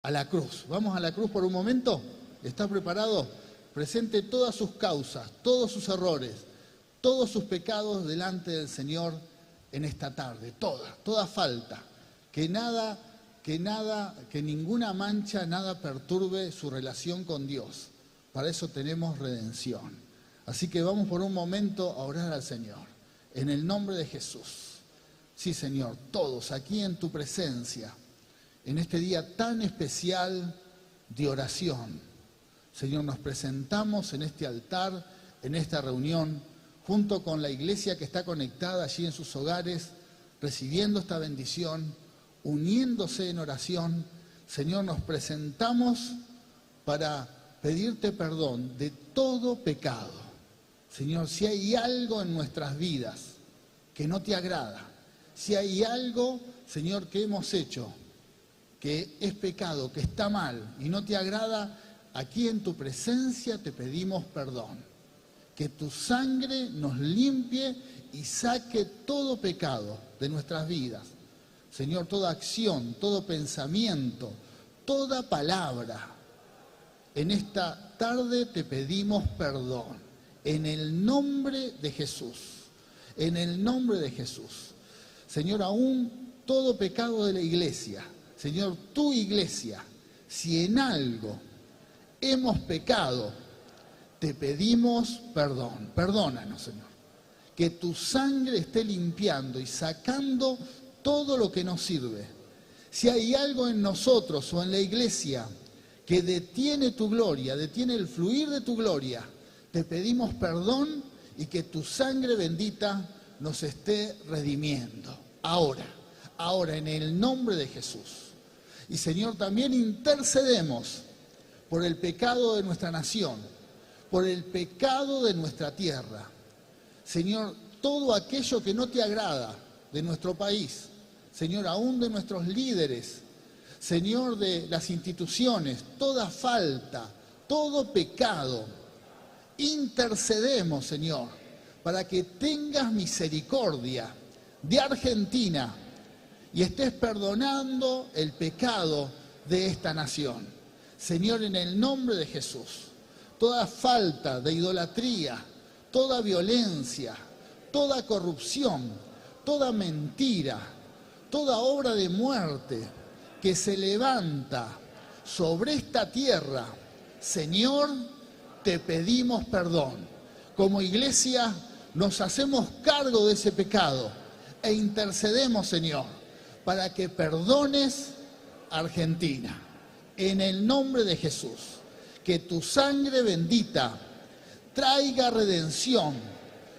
a la cruz. Vamos a la cruz por un momento. ¿Está preparado? Presente todas sus causas, todos sus errores, todos sus pecados delante del Señor en esta tarde. Toda falta. Que ninguna mancha, nada perturbe su relación con Dios. Para eso tenemos redención. Así que vamos por un momento a orar al Señor. En el nombre de Jesús. Sí, Señor, todos aquí en tu presencia, en este día tan especial de oración. Señor, nos presentamos en este altar, en esta reunión, junto con la iglesia que está conectada allí en sus hogares, recibiendo esta bendición, uniéndose en oración. Señor, nos presentamos para pedirte perdón de todo pecado. Señor, si hay algo en nuestras vidas que no te agrada, si hay algo, Señor, que hemos hecho que es pecado, que está mal y no te agrada, aquí en tu presencia te pedimos perdón. Que tu sangre nos limpie y saque todo pecado de nuestras vidas. Señor, toda acción, todo pensamiento, toda palabra. En esta tarde te pedimos perdón. En el nombre de Jesús. En el nombre de Jesús. Señor, aún todo pecado de la iglesia. Señor, tu iglesia, si en algo hemos pecado, te pedimos perdón. Perdónanos, Señor. Que tu sangre esté limpiando y sacando todo lo que nos sirve. Si hay algo en nosotros o en la iglesia que detiene tu gloria, detiene el fluir de tu gloria, te pedimos perdón y que tu sangre bendita nos esté redimiendo. Ahora, en el nombre de Jesús. Y Señor, también intercedemos por el pecado de nuestra nación, por el pecado de nuestra tierra. Señor, todo aquello que no te agrada de nuestro país, Señor, aún de nuestros líderes, Señor, de las instituciones, toda falta, todo pecado, intercedemos, Señor, para que tengas misericordia de Argentina y estés perdonando el pecado de esta nación. Señor, en el nombre de Jesús, toda falta de idolatría, toda violencia, toda corrupción, toda mentira, toda obra de muerte que se levanta sobre esta tierra, Señor, te pedimos perdón. Como iglesia nos hacemos cargo de ese pecado e intercedemos, Señor, para que perdones a Argentina. En el nombre de Jesús, que tu sangre bendita traiga redención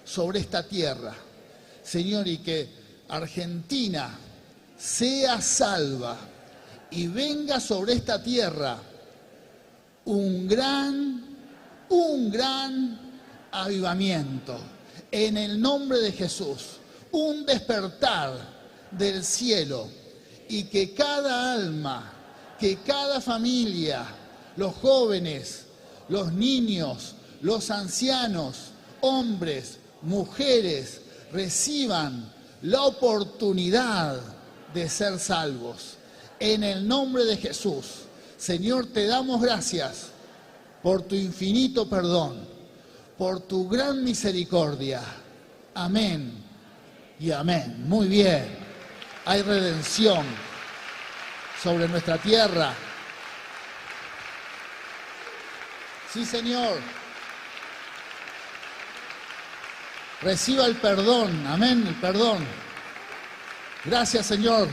sobre esta tierra, Señor, y que Argentina sea salva y venga sobre esta tierra un gran avivamiento. En el nombre de Jesús, un despertar del cielo y que cada alma, que cada familia, los jóvenes, los niños, los ancianos, hombres, mujeres, reciban la oportunidad de ser salvos. En el nombre de Jesús, Señor, te damos gracias por tu infinito perdón, por tu gran misericordia. Amén y amén. Muy bien. Hay redención sobre nuestra tierra. Sí, Señor. Reciba el perdón. Amén, el perdón. Gracias, Señor,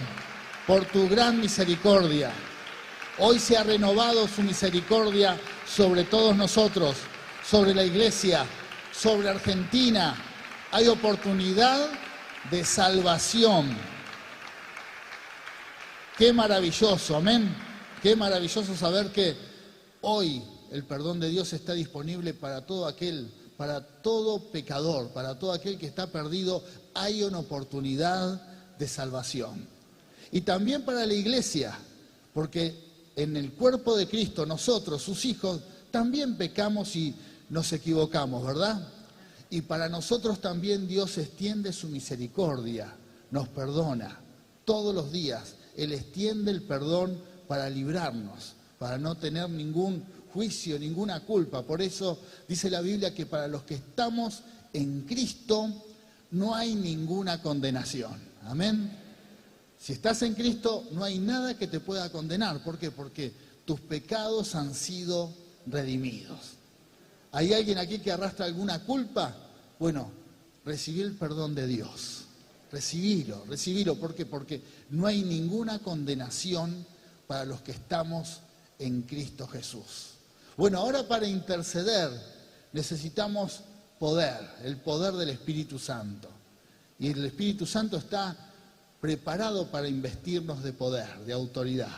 por tu gran misericordia. Hoy se ha renovado su misericordia sobre todos nosotros, sobre la iglesia, sobre Argentina. Hay oportunidad de salvación. Qué maravilloso, amén. Qué maravilloso saber que hoy el perdón de Dios está disponible para todo pecador, para todo aquel que está perdido. Hay una oportunidad de salvación. Y también para la iglesia, porque en el cuerpo de Cristo nosotros, sus hijos, también pecamos y nos equivocamos, ¿verdad? Y para nosotros también Dios extiende su misericordia, nos perdona todos los días. Él extiende el perdón para librarnos, para no tener ningún juicio, ninguna culpa. Por eso dice la Biblia que para los que estamos en Cristo no hay ninguna condenación. Amén. Si estás en Cristo no hay nada que te pueda condenar. ¿Por qué? Porque tus pecados han sido redimidos. ¿Hay alguien aquí que arrastra alguna culpa? Bueno, recibí el perdón de Dios. Recibilo. ¿Por qué? Porque no hay ninguna condenación para los que estamos en Cristo Jesús. Bueno, ahora para interceder necesitamos poder, el poder del Espíritu Santo. Y el Espíritu Santo está preparado para investirnos de poder, de autoridad,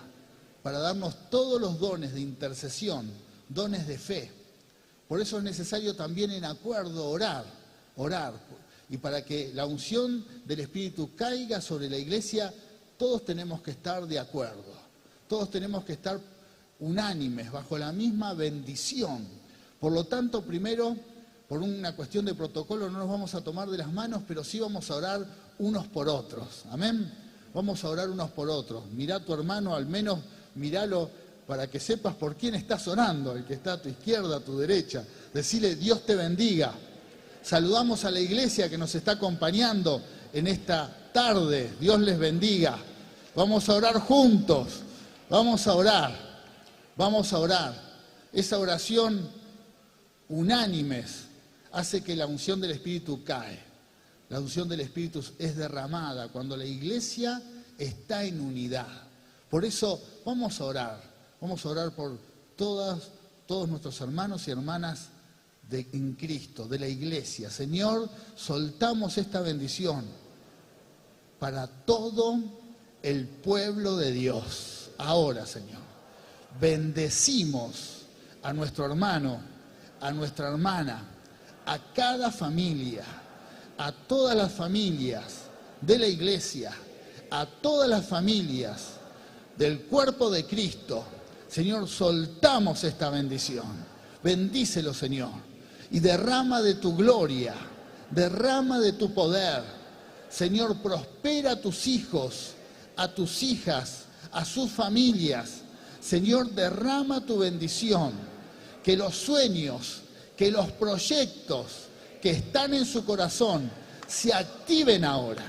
para darnos todos los dones de intercesión, dones de fe. Por eso es necesario también en acuerdo orar. Y para que la unción del Espíritu caiga sobre la iglesia, todos tenemos que estar de acuerdo. Todos tenemos que estar unánimes, bajo la misma bendición. Por lo tanto, primero, por una cuestión de protocolo, no nos vamos a tomar de las manos, pero sí vamos a orar unos por otros. Amén. Vamos a orar unos por otros. Mirá a tu hermano, al menos míralo para que sepas por quién estás orando, el que está a tu izquierda, a tu derecha. Decile, Dios te bendiga. Saludamos a la iglesia que nos está acompañando en esta tarde. Dios les bendiga. Vamos a orar juntos. Vamos a orar. Esa oración unánimes hace que la unción del Espíritu cae. La unción del Espíritu es derramada cuando la iglesia está en unidad. Por eso vamos a orar por todos nuestros hermanos y hermanas en Cristo, de la iglesia. Señor, soltamos esta bendición para todo el pueblo de Dios. Ahora, Señor, bendecimos a nuestro hermano, a nuestra hermana, a cada familia, a todas las familias de la iglesia, a todas las familias del cuerpo de Cristo. Señor, soltamos esta bendición. Bendícelo, Señor. Y derrama de tu gloria, derrama de tu poder. Señor, prospera a tus hijos, a tus hijas, a sus familias. Señor, derrama tu bendición. Que los sueños, que los proyectos que están en su corazón se activen ahora.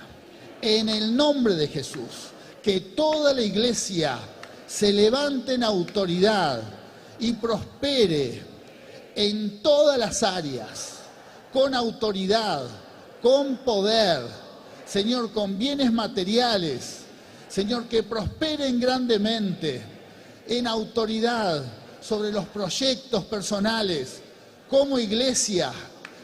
En el nombre de Jesús. Que toda la iglesia se levante en autoridad y prospere en todas las áreas, con autoridad, con poder, Señor, con bienes materiales, Señor, que prosperen grandemente en autoridad sobre los proyectos personales, como iglesia,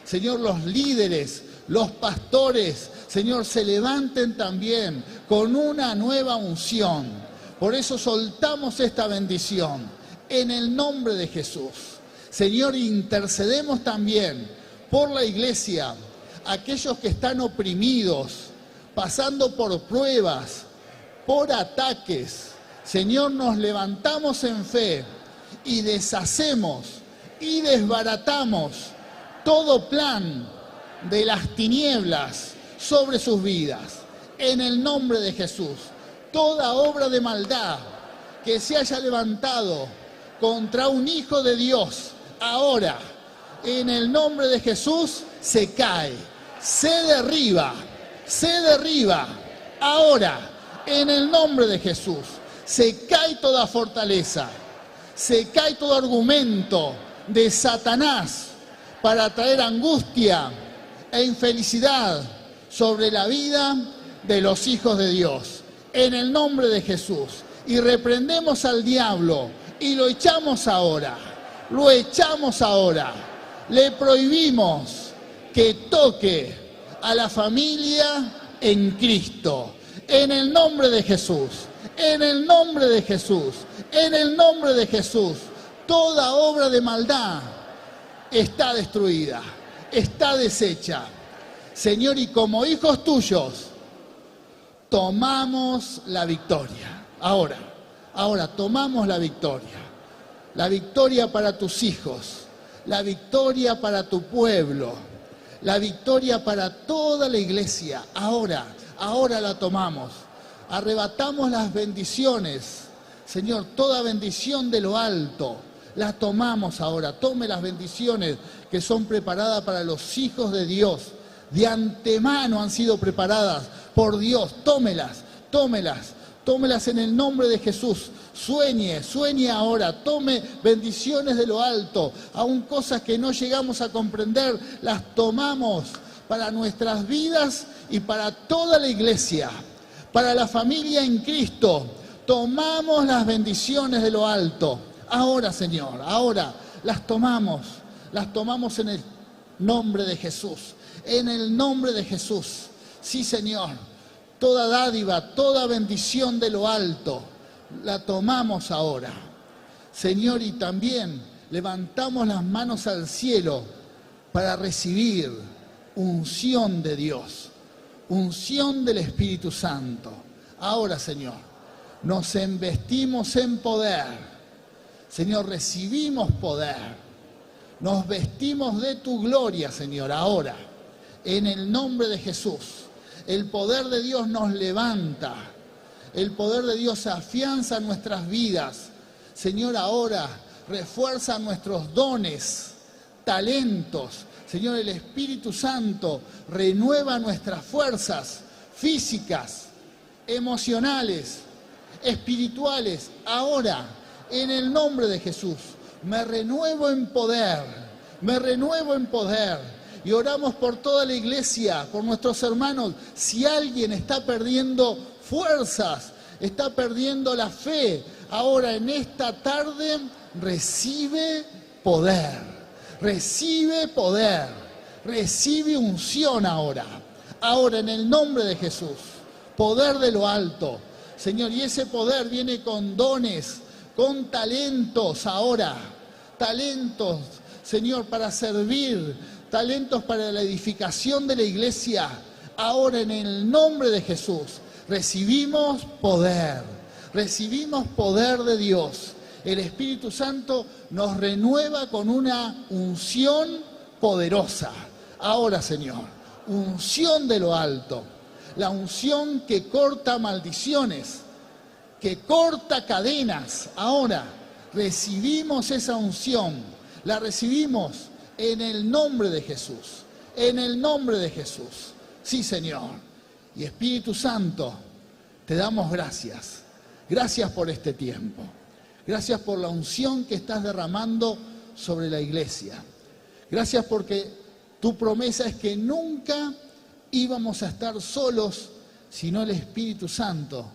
Señor, los líderes, los pastores, Señor, se levanten también con una nueva unción. Por eso soltamos esta bendición en el nombre de Jesús. Señor, intercedemos también por la iglesia, aquellos que están oprimidos, pasando por pruebas, por ataques. Señor, nos levantamos en fe y deshacemos y desbaratamos todo plan de las tinieblas sobre sus vidas. En el nombre de Jesús, toda obra de maldad que se haya levantado contra un hijo de Dios, ahora, en el nombre de Jesús, se cae, se derriba, ahora, en el nombre de Jesús, se cae toda fortaleza, se cae todo argumento de Satanás para traer angustia e infelicidad sobre la vida de los hijos de Dios, en el nombre de Jesús. Y reprendemos al diablo y lo echamos ahora. Le prohibimos que toque a la familia en Cristo. En el nombre de Jesús, en el nombre de Jesús, en el nombre de Jesús. Toda obra de maldad está destruida, está deshecha. Señor, y como hijos tuyos, tomamos la victoria. Ahora tomamos la victoria. La victoria para tus hijos, la victoria para tu pueblo, la victoria para toda la iglesia. Ahora la tomamos. Arrebatamos las bendiciones, Señor, toda bendición de lo alto, la tomamos ahora. Tome las bendiciones que son preparadas para los hijos de Dios. De antemano han sido preparadas por Dios. Tómelas, tómelas, tómelas en el nombre de Jesús. Sueñe, sueñe ahora, tome bendiciones de lo alto. Aún cosas que no llegamos a comprender, las tomamos para nuestras vidas y para toda la iglesia, para la familia en Cristo. Tomamos las bendiciones de lo alto. Ahora, Señor, ahora las tomamos en el nombre de Jesús. En el nombre de Jesús. Sí, Señor, toda dádiva, toda bendición de lo alto, la tomamos ahora. Señor, y también levantamos las manos al cielo para recibir unción de Dios, unción del Espíritu Santo. Ahora, Señor, nos embestimos en poder. Señor, recibimos poder. Nos vestimos de tu gloria, Señor, ahora. En el nombre de Jesús. El poder de Dios nos levanta. El poder de Dios afianza nuestras vidas. Señor, ahora refuerza nuestros dones, talentos. Señor, el Espíritu Santo renueva nuestras fuerzas físicas, emocionales, espirituales. Ahora, en el nombre de Jesús, me renuevo en poder, me renuevo en poder. Y oramos por toda la iglesia, por nuestros hermanos. Si alguien está perdiendo fuerzas, está perdiendo la fe, ahora en esta tarde recibe poder, recibe poder, recibe unción ahora. Ahora en el nombre de Jesús, poder de lo alto. Señor, y ese poder viene con dones, con talentos ahora, talentos, Señor, para servir, talentos para la edificación de la iglesia. Ahora en el nombre de Jesús recibimos poder de Dios. El Espíritu Santo nos renueva con una unción poderosa. Ahora, Señor, unción de lo alto. La unción que corta maldiciones, que corta cadenas. Ahora recibimos esa unción, la recibimos en el nombre de Jesús, en el nombre de Jesús. Sí, Señor. Y Espíritu Santo, te damos gracias. Gracias por este tiempo. Gracias por la unción que estás derramando sobre la iglesia. Gracias porque tu promesa es que nunca íbamos a estar solos, sino el Espíritu Santo.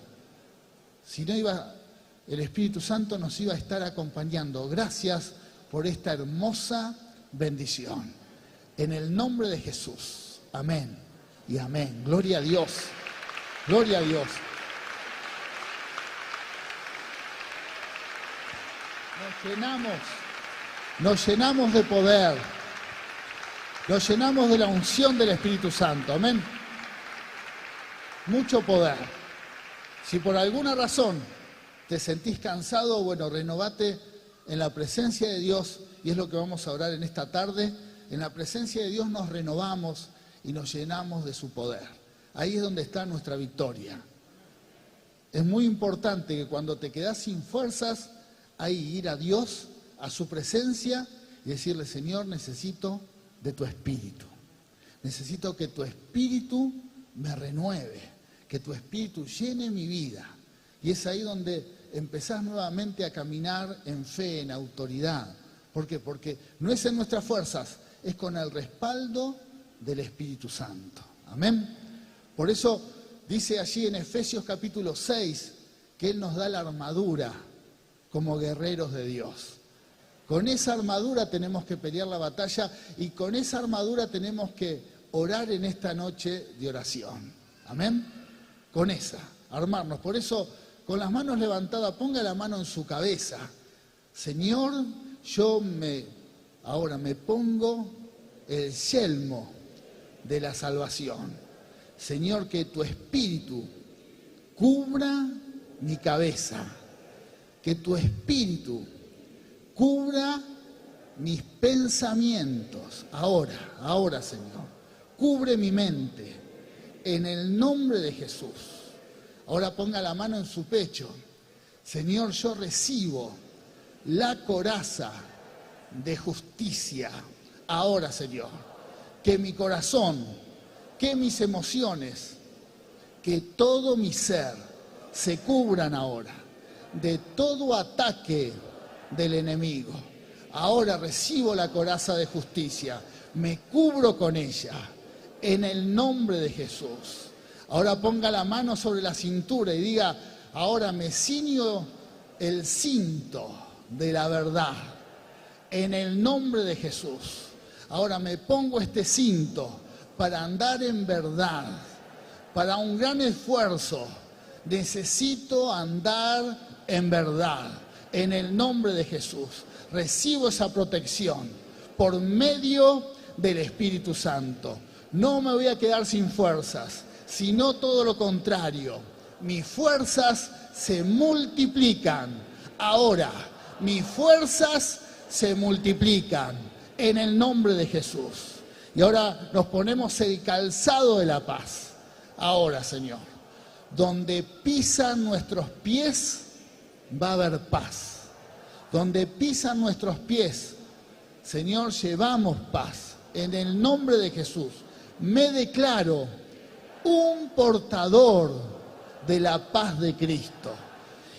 El Espíritu Santo nos iba a estar acompañando. Gracias por esta hermosa bendición. En el nombre de Jesús. Amén y amén. Gloria a Dios. Gloria a Dios. Nos llenamos de poder. Nos llenamos de la unción del Espíritu Santo. Amén. Mucho poder. Si por alguna razón te sentís cansado, bueno, renovate en la presencia de Dios, y es lo que vamos a orar en esta tarde. En la presencia de Dios nos renovamos y nos llenamos de su poder. Ahí es donde está nuestra victoria. Es muy importante que cuando te quedás sin fuerzas, ahí ir a Dios, a su presencia, y decirle: Señor, necesito de tu Espíritu. Necesito que tu Espíritu me renueve, que tu Espíritu llene mi vida. Y es ahí donde empezás nuevamente a caminar en fe, en autoridad. ¿Por qué? Porque no es en nuestras fuerzas, es con el respaldo del Espíritu Santo. Amén. Por eso dice allí en Efesios capítulo 6 que Él nos da la armadura como guerreros de Dios. Con esa armadura tenemos que pelear la batalla, y con esa armadura tenemos que orar en esta noche de oración. Amén. Con esa, armarnos. Por eso, con las manos levantadas, ponga la mano en su cabeza. Señor, ahora me pongo el yelmo de la salvación. Señor, que tu Espíritu cubra mi cabeza. Que tu Espíritu cubra mis pensamientos. Ahora, Señor. Cubre mi mente. En el nombre de Jesús. Ahora ponga la mano en su pecho. Señor, yo recibo la coraza de justicia. Ahora, Señor, que mi corazón, que mis emociones, que todo mi ser se cubran ahora de todo ataque del enemigo. Ahora recibo la coraza de justicia, me cubro con ella, en el nombre de Jesús. Ahora ponga la mano sobre la cintura y diga, ahora me ciño el cinto de la verdad, en el nombre de Jesús. Ahora me pongo este cinto para andar en verdad, para un gran esfuerzo. Necesito andar en verdad, en el nombre de Jesús. Recibo esa protección por medio del Espíritu Santo. No me voy a quedar sin fuerzas, sino todo lo contrario. Mis fuerzas se multiplican. Ahora, mis fuerzas se multiplican en el nombre de Jesús. Y ahora nos ponemos el calzado de la paz. Ahora, Señor, donde pisan nuestros pies va a haber paz. Donde pisan nuestros pies, Señor, llevamos paz. En el nombre de Jesús, me declaro un portador de la paz de Cristo.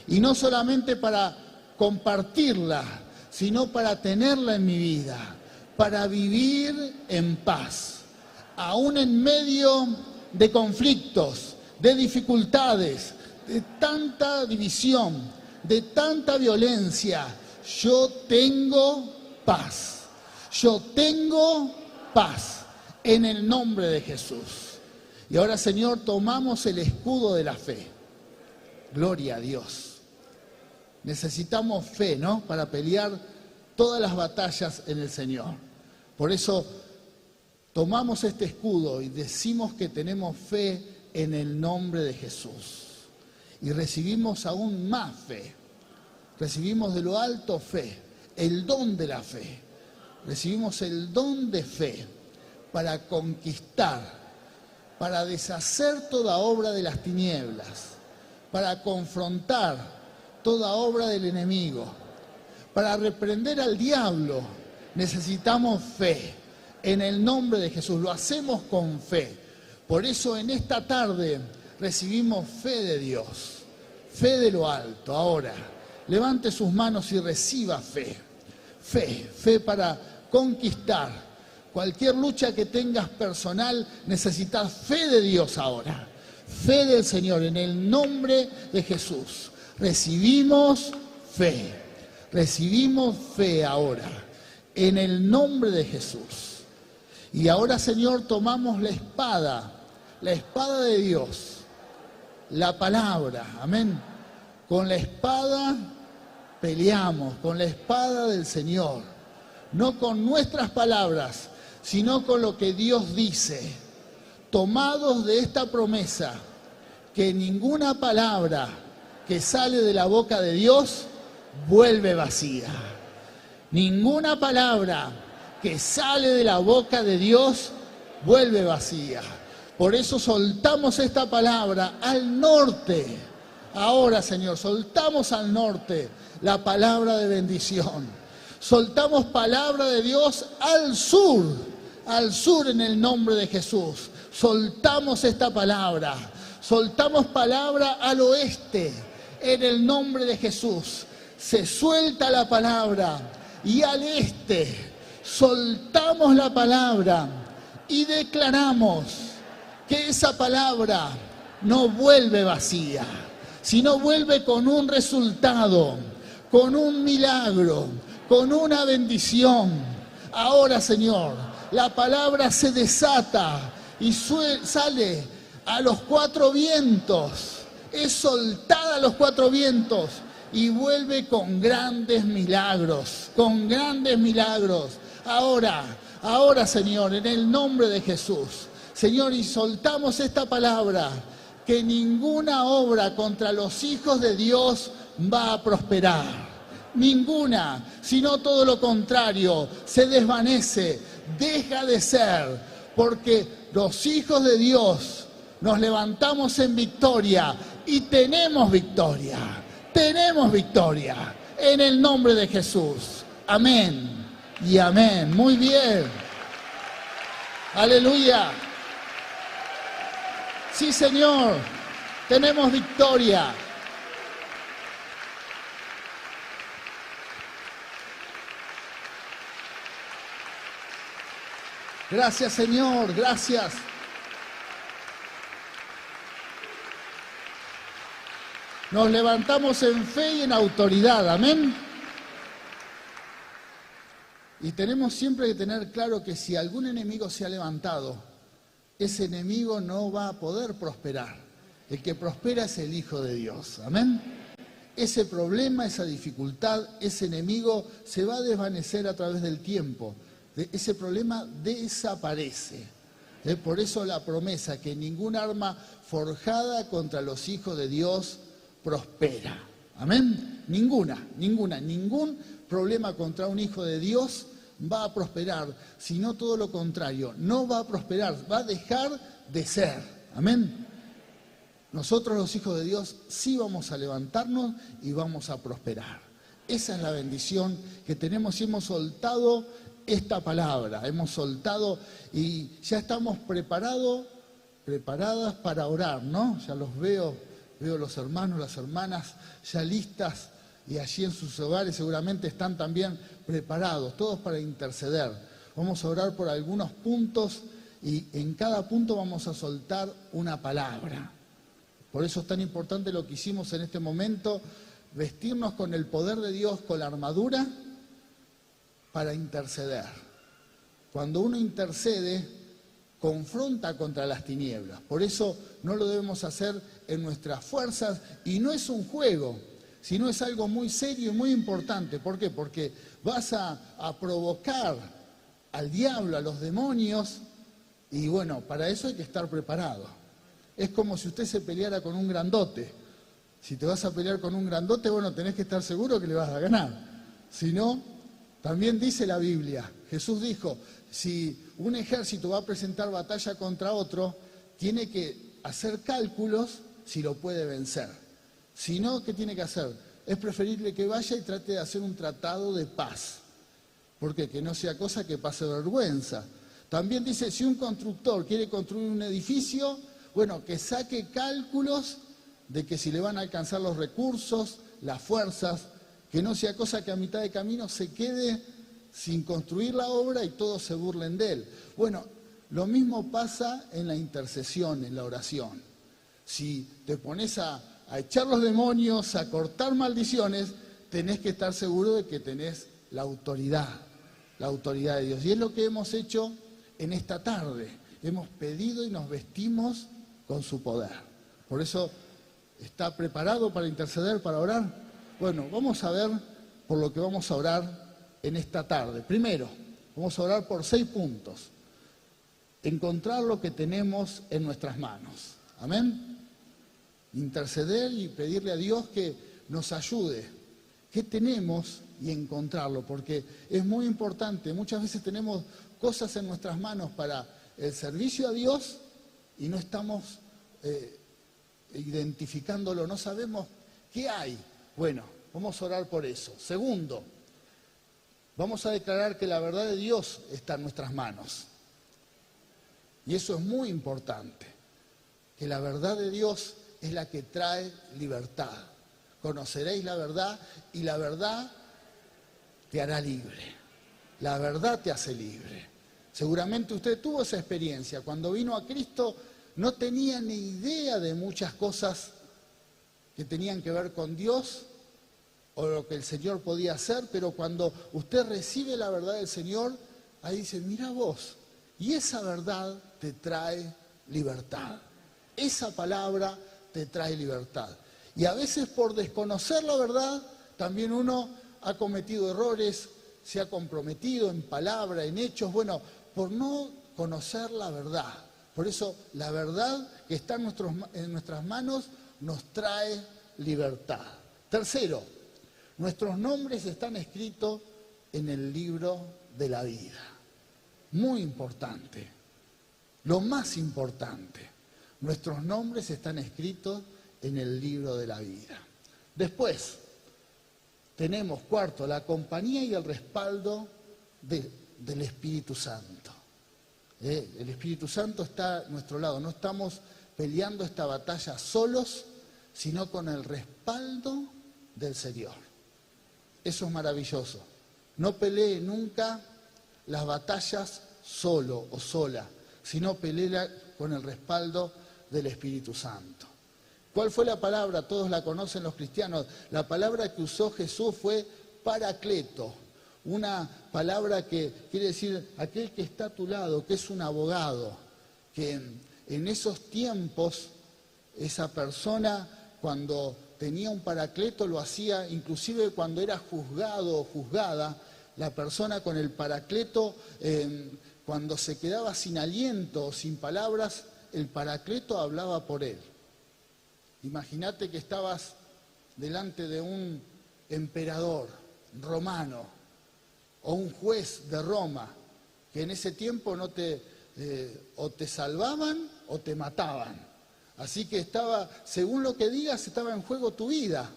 Y no solamente para compartirla, sino para tenerla en mi vida, para vivir en paz. Aún en medio de conflictos, de dificultades, de tanta división, de tanta violencia, yo tengo paz. Yo tengo paz en el nombre de Jesús. Y ahora, Señor, tomamos el escudo de la fe. Gloria a Dios. Necesitamos fe, ¿no? Para pelear todas las batallas en el Señor. Por eso tomamos este escudo y decimos que tenemos fe en el nombre de Jesús. Y recibimos aún más fe. Recibimos de lo alto fe, el don de la fe. Recibimos el don de fe para conquistar, para deshacer toda obra de las tinieblas, para confrontar toda obra del enemigo, para reprender al diablo. Necesitamos fe en el nombre de Jesús. Lo hacemos con fe. Por eso en esta tarde recibimos fe de Dios, fe de lo alto. Ahora, levante sus manos y reciba fe. Fe para conquistar. Cualquier lucha que tengas personal, necesitas fe de Dios ahora. Fe del Señor en el nombre de Jesús. Recibimos fe. Recibimos fe ahora en el nombre de Jesús. Y ahora, Señor, tomamos la espada de Dios, la palabra, amén. Con la espada peleamos, con la espada del Señor, no con nuestras palabras, sino con lo que Dios dice, tomados de esta promesa, que ninguna palabra que sale de la boca de Dios vuelve vacía. Ninguna palabra que sale de la boca de Dios vuelve vacía. Por eso soltamos esta palabra al norte. Ahora, Señor, soltamos al norte la palabra de bendición. Soltamos palabra de Dios al sur en el nombre de Jesús. Soltamos esta palabra. Soltamos palabra al oeste en el nombre de Jesús. Se suelta la palabra y al este soltamos la palabra y declaramos que esa palabra no vuelve vacía, sino vuelve con un resultado, con un milagro, con una bendición. Ahora, Señor, la palabra se desata y sale a los cuatro vientos, es soltada a los cuatro vientos y vuelve con grandes milagros, con grandes milagros. Ahora, Señor, en el nombre de Jesús, Señor, y soltamos esta palabra, que ninguna obra contra los hijos de Dios va a prosperar. Ninguna, sino todo lo contrario, se desvanece, deja de ser, porque los hijos de Dios nos levantamos en victoria y tenemos victoria. tenemos victoria en el nombre de Jesús. Amén y amén. Muy bien. Aleluya. Sí, Señor, tenemos victoria. Gracias, Señor, gracias. Nos levantamos en fe y en autoridad, amén. Y tenemos siempre que tener claro que si algún enemigo se ha levantado, ese enemigo no va a poder prosperar. El que prospera es el Hijo de Dios, amén. Ese problema, esa dificultad, ese enemigo se va a desvanecer a través del tiempo. Ese problema desaparece. Por eso la promesa que ningún arma forjada contra los hijos de Dios prospera. Amén. Ningún problema contra un hijo de Dios va a prosperar, sino todo lo contrario, no va a prosperar, va a dejar de ser. Amén. Nosotros los hijos de Dios sí vamos a levantarnos y vamos a prosperar. Esa es la bendición que tenemos y hemos soltado esta palabra, hemos soltado y ya estamos preparadas para orar, ¿no? Ya los veo los hermanos, las hermanas ya listas y allí en sus hogares seguramente están también preparados, todos para interceder. Vamos a orar por algunos puntos y en cada punto vamos a soltar una palabra. Por eso es tan importante lo que hicimos en este momento, vestirnos con el poder de Dios, con la armadura, para interceder. Cuando uno intercede, confronta contra las tinieblas. Por eso no lo debemos hacer en nuestras fuerzas y no es un juego, sino es algo muy serio y muy importante. ¿Por qué? Porque vas a provocar al diablo, a los demonios, y bueno, para eso hay que estar preparado. Es como si usted se peleara con un grandote. Si te vas a pelear con un grandote, bueno, tenés que estar seguro que le vas a ganar. Si no, también dice la Biblia, Jesús dijo, si un ejército va a presentar batalla contra otro, tiene que hacer cálculos si lo puede vencer. Si no, ¿qué tiene que hacer? Es preferible que vaya y trate de hacer un tratado de paz. ¿Por qué? Que no sea cosa que pase vergüenza. También dice, si un constructor quiere construir un edificio, bueno, que saque cálculos de que si le van a alcanzar los recursos, las fuerzas, que no sea cosa que a mitad de camino se quede sin construir la obra y todos se burlen de él. Bueno, lo mismo pasa en la intercesión, en la oración. Si te pones a echar los demonios, a cortar maldiciones, tenés que estar seguro de que tenés la autoridad de Dios. Y es lo que hemos hecho en esta tarde. Hemos pedido y nos vestimos con su poder. Por eso, ¿está preparado para interceder, para orar? Bueno, vamos a ver por lo que vamos a orar en esta tarde. Primero, vamos a orar por 6 puntos. Encontrar lo que tenemos en nuestras manos. Amén. Interceder y pedirle a Dios que nos ayude. ¿Qué tenemos? Y encontrarlo, porque es muy importante. Muchas veces tenemos cosas en nuestras manos para el servicio a Dios y no estamos identificándolo, no sabemos qué hay. Bueno, vamos a orar por eso. Segundo, vamos a declarar que la verdad de Dios está en nuestras manos. Y eso es muy importante, que la verdad de Dios es la que trae libertad. Conoceréis la verdad y la verdad te hará libre. La verdad te hace libre. Seguramente usted tuvo esa experiencia. Cuando vino a Cristo no tenía ni idea de muchas cosas que tenían que ver con Dios o lo que el Señor podía hacer, pero cuando usted recibe la verdad del Señor, ahí dice, mira vos, y esa verdad te trae libertad. Esa palabra te trae libertad. Y a veces por desconocer la verdad, también uno ha cometido errores, se ha comprometido en palabra, en hechos, bueno, por no conocer la verdad. Por eso la verdad que está en nuestras manos nos trae libertad. Tercero, nuestros nombres están escritos en el libro de la vida. Muy importante. Lo más importante, nuestros nombres están escritos en el libro de la vida. Después, tenemos, cuarto, la compañía y el respaldo del Espíritu Santo. El Espíritu Santo está a nuestro lado. No estamos peleando esta batalla solos, sino con el respaldo del Señor. Eso es maravilloso. No pelee nunca las batallas solo o sola, sino pelee con el respaldo del Espíritu Santo. ¿Cuál fue la palabra? Todos la conocen los cristianos. La palabra que usó Jesús fue paracleto. Una palabra que quiere decir aquel que está a tu lado, que es un abogado. Que en esos tiempos, esa persona cuando tenía un paracleto lo hacía, inclusive cuando era juzgado o juzgada, la persona con el paracleto, cuando se quedaba sin aliento o sin palabras, el paracleto hablaba por él. Imagínate que estabas delante de un emperador romano o un juez de Roma, que en ese tiempo o te salvaban o te mataban. Así que estaba, según lo que digas, estaba en juego tu vida.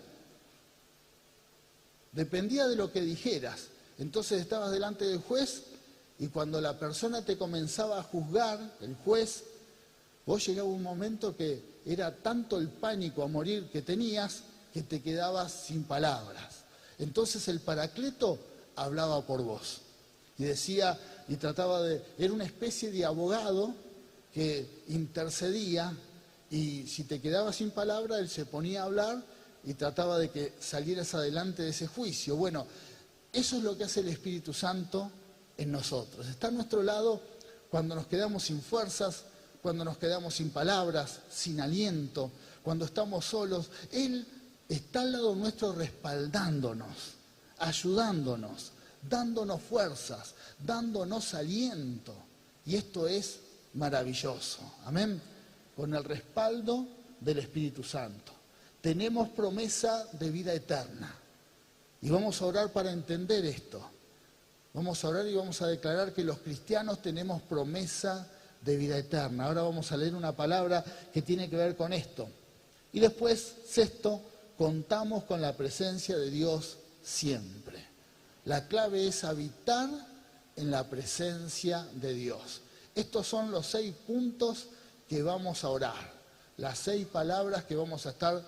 Dependía de lo que dijeras. Entonces estabas delante del juez y cuando la persona te comenzaba a juzgar, el juez, vos llegaba un momento que era tanto el pánico a morir que tenías que te quedabas sin palabras. Entonces el paracleto hablaba por vos y decía, y era una especie de abogado que intercedía y si te quedabas sin palabra, él se ponía a hablar y trataba de que salieras adelante de ese juicio. Bueno, eso es lo que hace el Espíritu Santo en nosotros. Está a nuestro lado cuando nos quedamos sin fuerzas, cuando nos quedamos sin palabras, sin aliento, cuando estamos solos. Él está al lado nuestro respaldándonos, ayudándonos, dándonos fuerzas, dándonos aliento. Y esto es maravilloso. Amén. Con el respaldo del Espíritu Santo. Tenemos promesa de vida eterna. Y vamos a orar para entender esto. Vamos a orar y vamos a declarar que los cristianos tenemos promesa de vida eterna. Ahora vamos a leer una palabra que tiene que ver con esto. Y después, sexto, contamos con la presencia de Dios siempre. La clave es habitar en la presencia de Dios. Estos son los 6 puntos que vamos a orar. Las 6 palabras que vamos a estar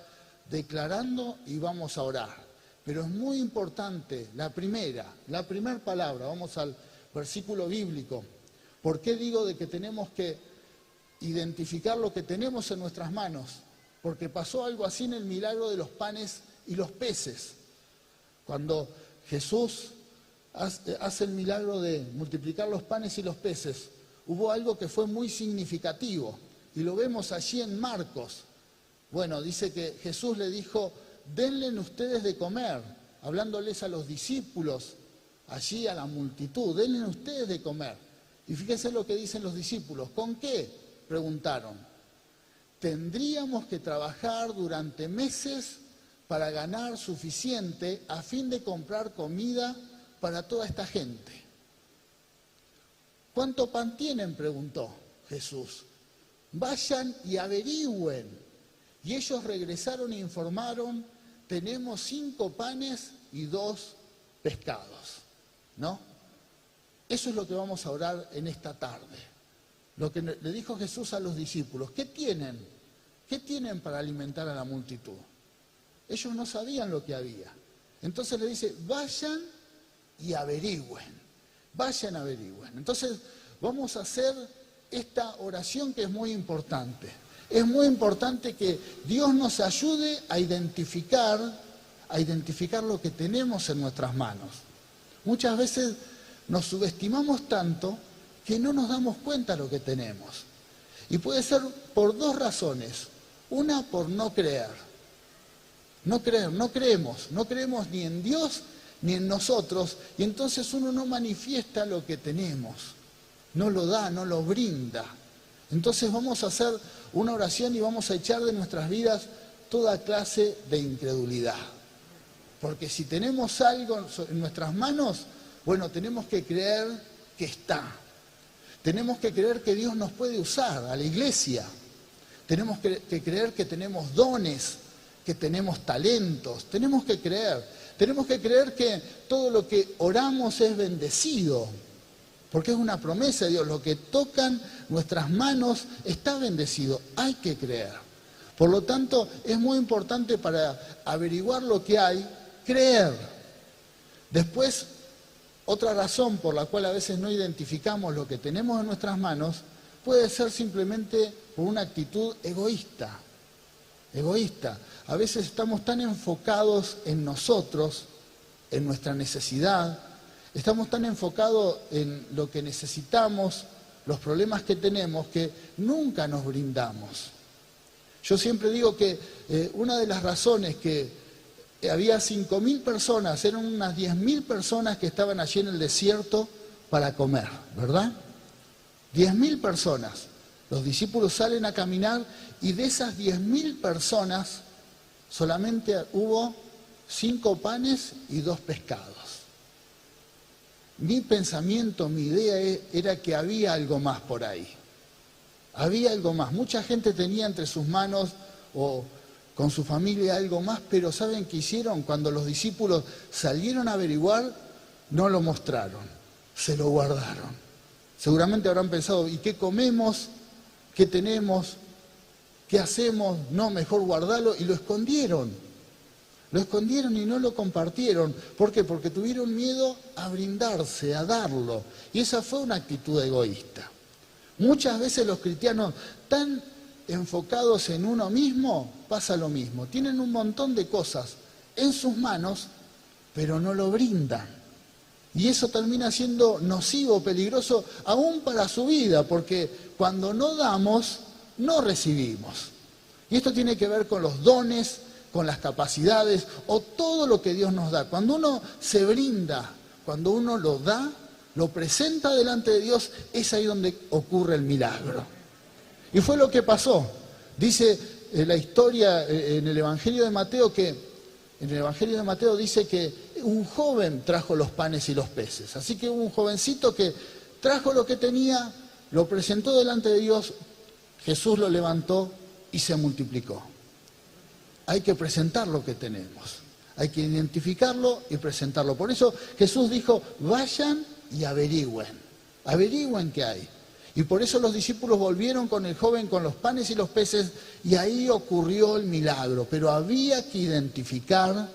declarando y vamos a orar. Pero es muy importante la primera palabra. Vamos al versículo bíblico. ¿Por qué digo de que tenemos que identificar lo que tenemos en nuestras manos? Porque pasó algo así en el milagro de los panes y los peces. Cuando Jesús hace el milagro de multiplicar los panes y los peces, hubo algo que fue muy significativo. Y lo vemos allí en Marcos. Bueno, dice que Jesús le dijo, denle ustedes de comer, hablándoles a los discípulos, allí a la multitud, denle ustedes de comer. Y fíjense lo que dicen los discípulos. ¿Con qué? Preguntaron. Tendríamos que trabajar durante meses para ganar suficiente a fin de comprar comida para toda esta gente. ¿Cuánto pan tienen? Preguntó Jesús. Vayan y averigüen. Y ellos regresaron e informaron, tenemos 5 panes y 2 pescados. ¿No? Eso es lo que vamos a orar en esta tarde. Lo que le dijo Jesús a los discípulos. ¿Qué tienen? ¿Qué tienen para alimentar a la multitud? Ellos no sabían lo que había. Entonces le dice, vayan y averigüen. Vayan, averigüen. Entonces vamos a hacer esta oración que es muy importante. Es muy importante que Dios nos ayude a identificar lo que tenemos en nuestras manos. Muchas veces nos subestimamos tanto que no nos damos cuenta de lo que tenemos. Y puede ser por 2 razones. Una, por no creer. No creemos ni en Dios ni en nosotros, y entonces uno no manifiesta lo que tenemos, no lo da, no lo brinda. Entonces vamos a hacer una oración y vamos a echar de nuestras vidas toda clase de incredulidad. Porque si tenemos algo en nuestras manos, bueno, tenemos que creer que está. Tenemos que creer que Dios nos puede usar, a la iglesia. Tenemos que creer que tenemos dones que tenemos talentos. Tenemos que creer que todo lo que oramos es bendecido, porque es una promesa de Dios. Lo que tocan nuestras manos está bendecido. Hay que creer. Por lo tanto, es muy importante para averiguar lo que hay, creer. Después, otra razón por la cual a veces no identificamos lo que tenemos en nuestras manos puede ser simplemente por una actitud egoísta. A veces estamos tan enfocados en nosotros, en nuestra necesidad, estamos tan enfocados en lo que necesitamos, los problemas que tenemos, que nunca nos brindamos. Yo siempre digo que una de las razones que había 5.000 personas, eran unas 10.000 personas que estaban allí en el desierto para comer, ¿verdad? 10.000 personas. Los discípulos salen a caminar y de esas 10.000 personas solamente hubo 5 panes y 2 pescados. Mi pensamiento, mi idea era que había algo más por ahí. Había algo más. Mucha gente tenía entre sus manos o con su familia algo más, pero ¿saben qué hicieron? Cuando los discípulos salieron a averiguar, no lo mostraron, se lo guardaron. Seguramente habrán pensado, ¿y qué comemos? ¿Qué tenemos? ¿Qué hacemos? No, mejor guardarlo. Y lo escondieron. Lo escondieron y no lo compartieron. ¿Por qué? Porque tuvieron miedo a brindarse, a darlo. Y esa fue una actitud egoísta. Muchas veces los cristianos, tan enfocados en uno mismo, pasa lo mismo. Tienen un montón de cosas en sus manos, pero no lo brindan. Y eso termina siendo nocivo, peligroso, aún para su vida, porque cuando no damos, no recibimos. Y esto tiene que ver con los dones, con las capacidades o todo lo que Dios nos da. Cuando uno se brinda, cuando uno lo da, lo presenta delante de Dios, es ahí donde ocurre el milagro. Y fue lo que pasó. Dice la historia en el Evangelio de Mateo dice que un joven trajo los panes y los peces. Así que hubo un jovencito que trajo lo que tenía, lo presentó delante de Dios, Jesús lo levantó y se multiplicó. Hay que presentar lo que tenemos, hay que identificarlo y presentarlo. Por eso Jesús dijo, vayan y averigüen qué hay. Y por eso los discípulos volvieron con el joven con los panes y los peces y ahí ocurrió el milagro. Pero había que identificar,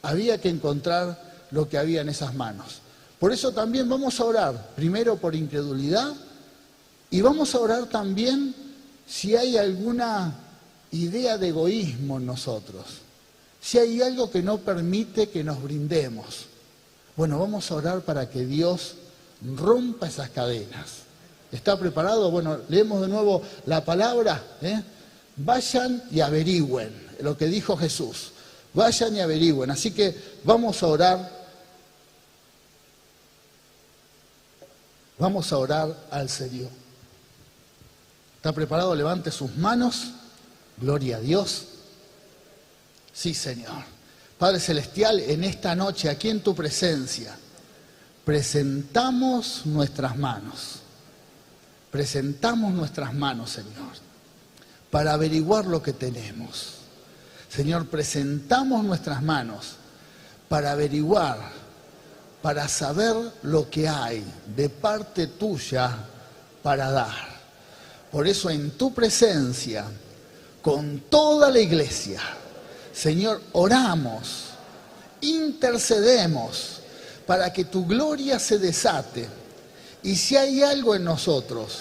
había que encontrar lo que había en esas manos. Por eso también vamos a orar, primero por incredulidad, y vamos a orar también si hay alguna idea de egoísmo en nosotros, si hay algo que no permite que nos brindemos. Bueno, vamos a orar para que Dios rompa esas cadenas. ¿Está preparado? Bueno, leemos de nuevo la palabra. Vayan y averigüen, lo que dijo Jesús. Vayan y averigüen. Así que vamos a orar. Vamos a orar al Señor. ¿Está preparado? Levante sus manos. Gloria a Dios. Sí, Señor. Padre Celestial, en esta noche, aquí en tu presencia, presentamos nuestras manos. Presentamos nuestras manos, Señor, para averiguar lo que tenemos. Señor, presentamos nuestras manos para averiguar, para saber lo que hay de parte tuya para dar. Por eso en tu presencia, con toda la iglesia, Señor, oramos, intercedemos para que tu gloria se desate. Y si hay algo en nosotros,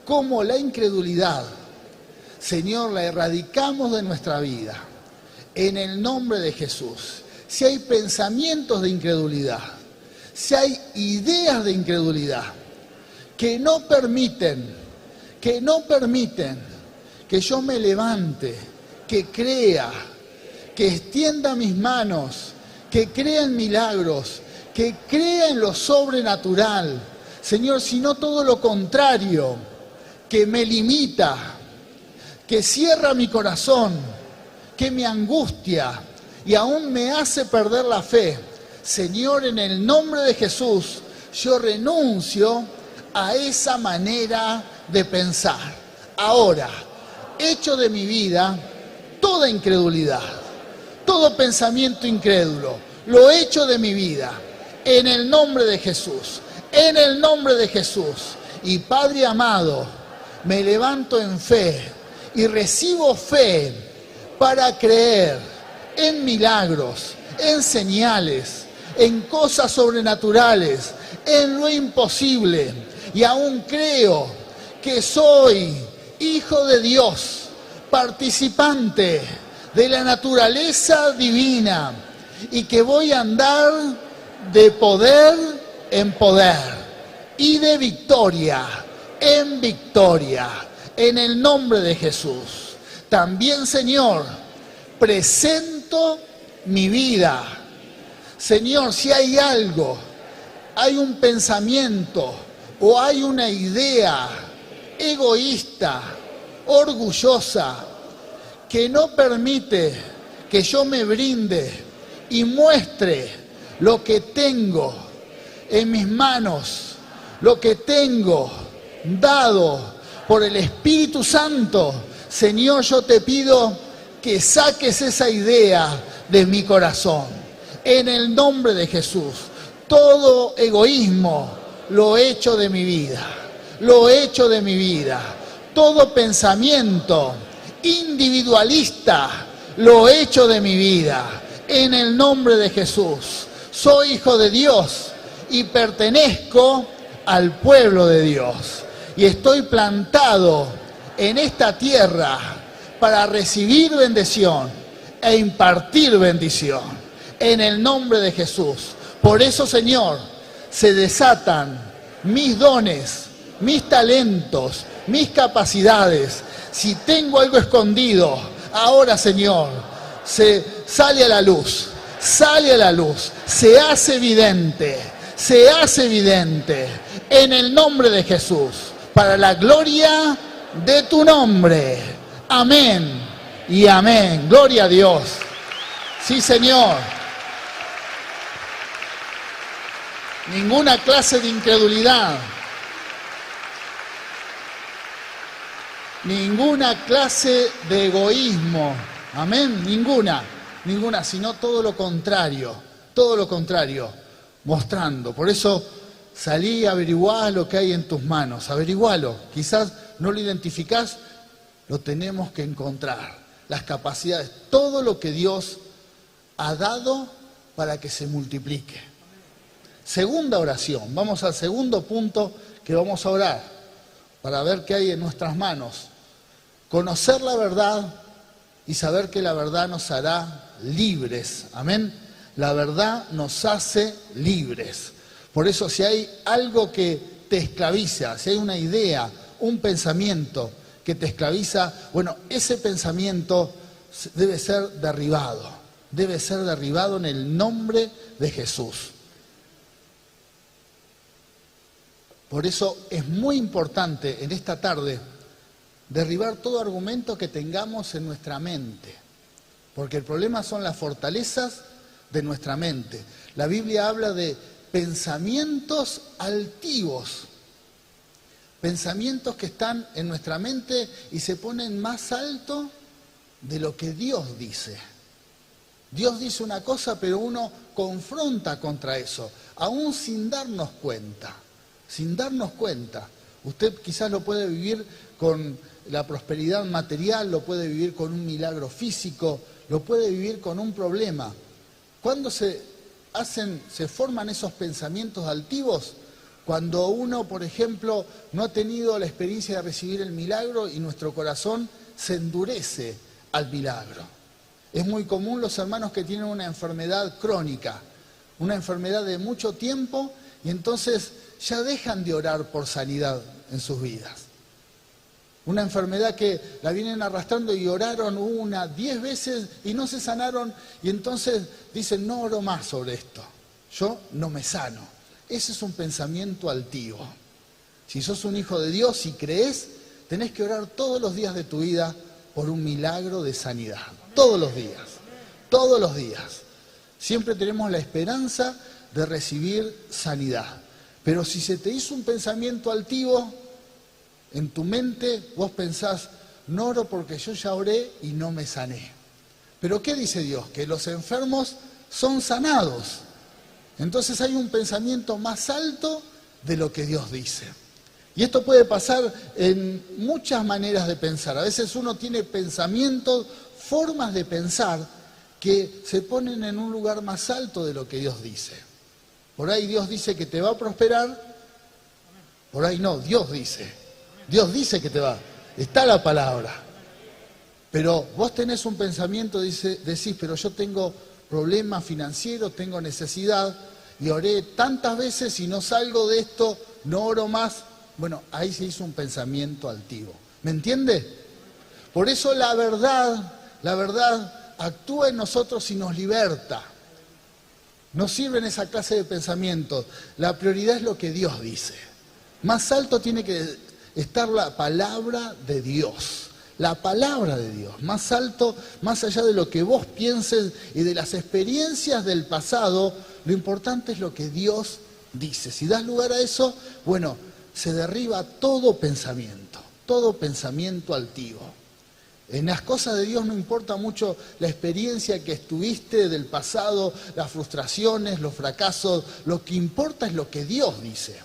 como la incredulidad, Señor, la erradicamos de nuestra vida, en el nombre de Jesús. Si hay pensamientos de incredulidad, si hay ideas de incredulidad, que no permiten que yo me levante, que crea, que extienda mis manos, que crea en milagros, que crea en lo sobrenatural, Señor, sino todo lo contrario, que me limita, que cierra mi corazón, que me angustia y aún me hace perder la fe. Señor, en el nombre de Jesús, yo renuncio a esa manera de pensar. Ahora, echo de mi vida toda incredulidad, todo pensamiento incrédulo, lo echo de mi vida, en el nombre de Jesús, en el nombre de Jesús. Y Padre amado, me levanto en fe y recibo fe para creer en milagros, en señales, en cosas sobrenaturales, en lo imposible. Y aún creo que soy hijo de Dios, participante de la naturaleza divina, y que voy a andar de poder en poder y de victoria en victoria, en el nombre de Jesús. También, Señor, presento mi vida. Señor, si hay algo, hay un pensamiento o hay una idea egoísta, orgullosa, que no permite que yo me brinde y muestre lo que tengo en mis manos, lo que tengo dado por el Espíritu Santo, Señor, yo te pido que saques esa idea de mi corazón. En el nombre de Jesús, todo egoísmo lo echo de mi vida, lo echo de mi vida. Todo pensamiento individualista lo echo de mi vida. En el nombre de Jesús, soy hijo de Dios y pertenezco al pueblo de Dios. Y estoy plantado en esta tierra para recibir bendición e impartir bendición. En el nombre de Jesús. Por eso, Señor, se desatan mis dones, mis talentos, mis capacidades. Si tengo algo escondido, ahora, Señor, se sale a la luz, sale a la luz, se hace evidente, en el nombre de Jesús, para la gloria de tu nombre. Amén y amén. Gloria a Dios. Sí, Señor. Ninguna clase de incredulidad. Ninguna clase de egoísmo. Amén. Ninguna, sino todo lo contrario, mostrando. Por eso salí, averiguá lo que hay en tus manos, averigualo. Quizás no lo identificás, lo tenemos que encontrar. Las capacidades, todo lo que Dios ha dado para que se multiplique. Segunda oración, vamos al segundo punto que vamos a orar, para ver qué hay en nuestras manos. Conocer la verdad y saber que la verdad nos hará libres. Amén. La verdad nos hace libres. Por eso, si hay algo que te esclaviza, si hay una idea, un pensamiento que te esclaviza, bueno, ese pensamiento debe ser derribado en el nombre de Jesús. Por eso es muy importante en esta tarde derribar todo argumento que tengamos en nuestra mente, porque el problema son las fortalezas de nuestra mente. La Biblia habla de pensamientos altivos, pensamientos que están en nuestra mente y se ponen más alto de lo que Dios dice. Dios dice una cosa, pero uno confronta contra eso, aún sin darnos cuenta. Usted quizás lo puede vivir con la prosperidad material, lo puede vivir con un milagro físico, lo puede vivir con un problema. ¿Cuándo se forman esos pensamientos altivos? Cuando uno, por ejemplo, no ha tenido la experiencia de recibir el milagro y nuestro corazón se endurece al milagro. Es muy común los hermanos que tienen una enfermedad crónica, una enfermedad de mucho tiempo, y entonces ya dejan de orar por sanidad en sus vidas. Una enfermedad que la vienen arrastrando y oraron 1, 10 veces y no se sanaron, y entonces dicen, no oro más sobre esto, yo no me sano. Ese es un pensamiento altivo. Si sos un hijo de Dios y crees, tenés que orar todos los días de tu vida por un milagro de sanidad. Todos los días. Siempre tenemos la esperanza de recibir sanidad. Pero si se te hizo un pensamiento altivo, en tu mente vos pensás, no oro porque yo ya oré y no me sané. Pero ¿qué dice Dios? Que los enfermos son sanados. Entonces hay un pensamiento más alto de lo que Dios dice. Y esto puede pasar en muchas maneras de pensar. A veces uno tiene pensamientos, formas de pensar que se ponen en un lugar más alto de lo que Dios dice. Por ahí Dios dice que te va a prosperar, por ahí no, Dios dice. Dios dice que te va, está la palabra. Pero vos tenés un pensamiento, decís, pero yo tengo problemas financieros, tengo necesidad, y oré tantas veces y no salgo de esto, no oro más. Bueno, ahí se hizo un pensamiento altivo. ¿Me entiende? Por eso la verdad actúa en nosotros y nos liberta. No sirven esa clase de pensamientos. La prioridad es lo que Dios dice. Más alto tiene que estar la palabra de Dios. La palabra de Dios. Más alto, más allá de lo que vos pienses y de las experiencias del pasado, lo importante es lo que Dios dice. Si das lugar a eso, bueno, se derriba todo pensamiento altivo. En las cosas de Dios no importa mucho la experiencia que estuviste del pasado, las frustraciones, los fracasos. Lo que importa es lo que Dios dice.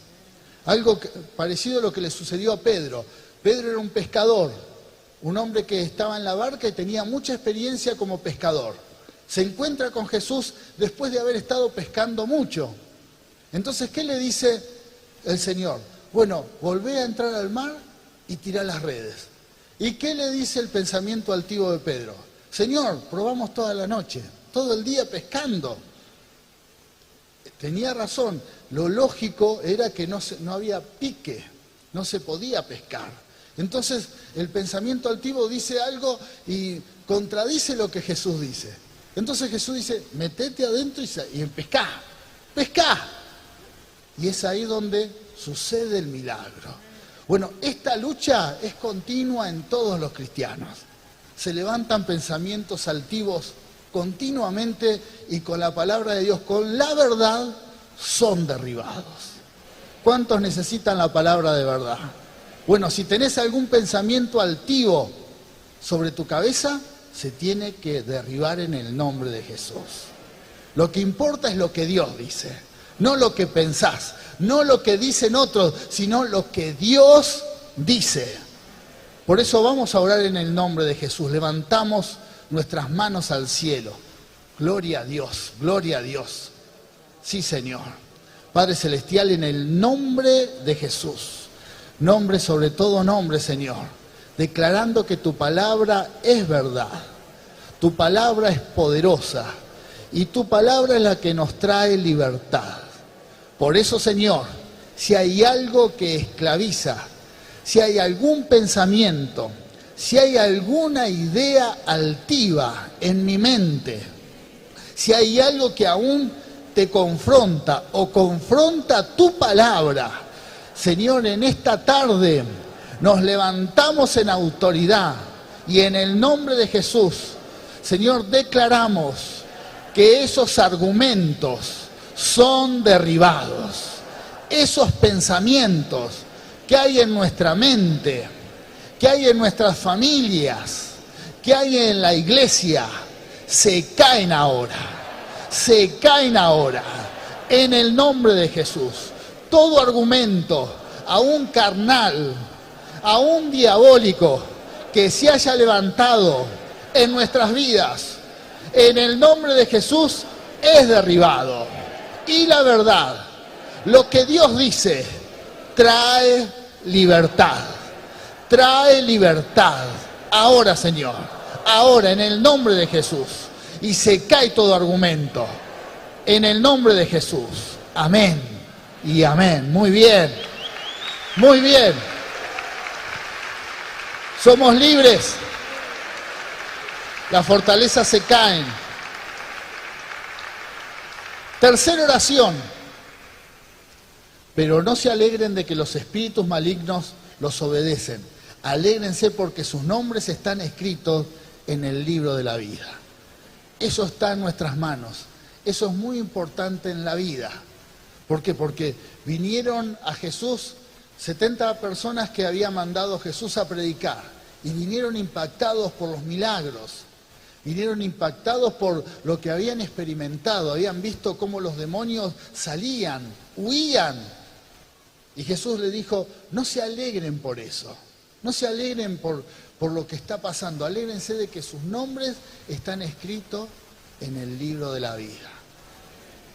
Algo parecido a lo que le sucedió a Pedro. Pedro era un pescador, un hombre que estaba en la barca y tenía mucha experiencia como pescador. Se encuentra con Jesús después de haber estado pescando mucho. Entonces, ¿qué le dice el Señor? Bueno, volvé a entrar al mar y tirá las redes. ¿Y qué le dice el pensamiento altivo de Pedro? Señor, probamos toda la noche, todo el día pescando. Tenía razón, lo lógico era que no había pique, no se podía pescar. Entonces el pensamiento altivo dice algo y contradice lo que Jesús dice. Entonces Jesús dice, metete adentro y pescá, pescá. Y es ahí donde sucede el milagro. Bueno, esta lucha es continua en todos los cristianos. Se levantan pensamientos altivos continuamente y con la palabra de Dios, con la verdad, son derribados. ¿Cuántos necesitan la palabra de verdad? Bueno, si tenés algún pensamiento altivo sobre tu cabeza, se tiene que derribar en el nombre de Jesús. Lo que importa es lo que Dios dice, no lo que pensás. No lo que dicen otros, sino lo que Dios dice. Por eso vamos a orar en el nombre de Jesús. Levantamos nuestras manos al cielo. Gloria a Dios, gloria a Dios. Sí, Señor. Padre Celestial, en el nombre de Jesús. Nombre sobre todo nombre, Señor. Declarando que tu palabra es verdad. Tu palabra es poderosa. Y tu palabra es la que nos trae libertad. Por eso, Señor, si hay algo que esclaviza, si hay algún pensamiento, si hay alguna idea altiva en mi mente, si hay algo que aún te confronta o confronta tu palabra, Señor, en esta tarde nos levantamos en autoridad y en el nombre de Jesús, Señor, declaramos que esos argumentos son derribados. Esos pensamientos que hay en nuestra mente, que hay en nuestras familias, que hay en la iglesia, se caen ahora. Se caen ahora. En el nombre de Jesús. Todo argumento, aún carnal, aún diabólico, que se haya levantado en nuestras vidas, en el nombre de Jesús, es derribado. Y la verdad, lo que Dios dice, trae libertad. Trae libertad. Ahora, Señor, ahora en el nombre de Jesús. Y se cae todo argumento. En el nombre de Jesús. Amén y amén. Muy bien. Muy bien. Somos libres. Las fortalezas se caen. Tercera oración. Pero no se alegren de que los espíritus malignos los obedecen. Alégrense porque sus nombres están escritos en el libro de la vida. Eso está en nuestras manos. Eso es muy importante en la vida. ¿Por qué? Porque vinieron a Jesús 70 personas que había mandado Jesús a predicar y vinieron impactados por los milagros. Vinieron impactados por lo que habían experimentado, habían visto cómo los demonios salían, huían. Y Jesús les dijo, no se alegren por eso, no se alegren por lo que está pasando, alégrense de que sus nombres están escritos en el libro de la vida.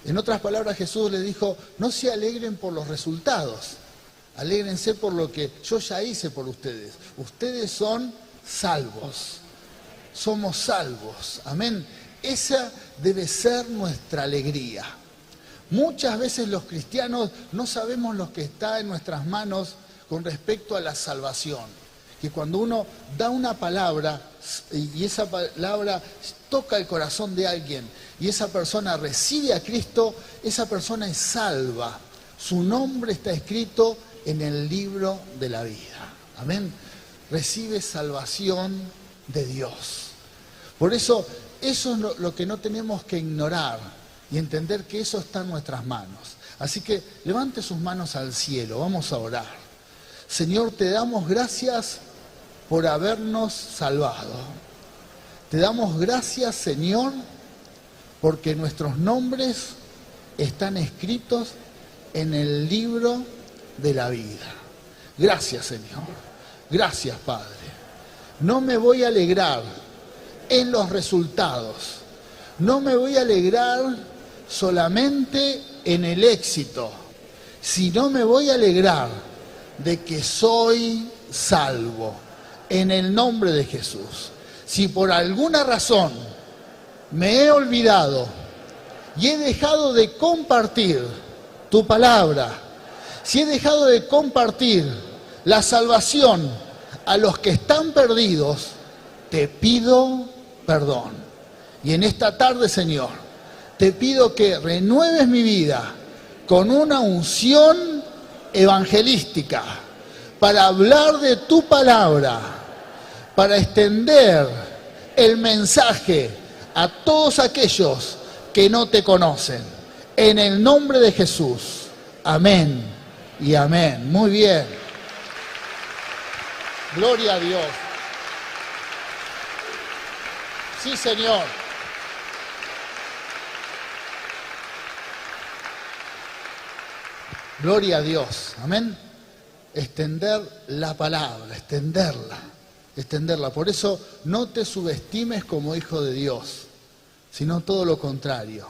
En otras palabras, Jesús les dijo, no se alegren por los resultados, alégrense por lo que yo ya hice por ustedes. Ustedes son salvos, somos salvos, amén. Esa debe ser nuestra alegría. Muchas veces los cristianos no sabemos lo que está en nuestras manos con respecto a la salvación. Que cuando uno da una palabra y esa palabra toca el corazón de alguien y esa persona recibe a Cristo, esa persona es salva. Su nombre está escrito en el libro de la vida. Amén. Recibe salvación de Dios. Por eso es lo que no tenemos que ignorar y entender que eso está en nuestras manos. Así que levante sus manos al cielo, vamos a orar. Señor, te damos gracias por habernos salvado. Te damos gracias, Señor, porque nuestros nombres están escritos en el libro de la vida. Gracias, Señor. Gracias, Padre. No me voy a alegrar en los resultados. No me voy a alegrar solamente en el éxito, sino me voy a alegrar de que soy salvo. En el nombre de Jesús. Si por alguna razón me he olvidado y he dejado de compartir tu palabra, si he dejado de compartir la salvación a los que están perdidos, te pido perdón. Y en esta tarde, Señor, te pido que renueves mi vida con una unción evangelística para hablar de tu palabra, para extender el mensaje a todos aquellos que no te conocen. En el nombre de Jesús. Amén y amén. Muy bien. Gloria a Dios. Sí, Señor. Gloria a Dios. Amén. Extender la palabra, extenderla. Por eso no te subestimes como hijo de Dios, sino todo lo contrario.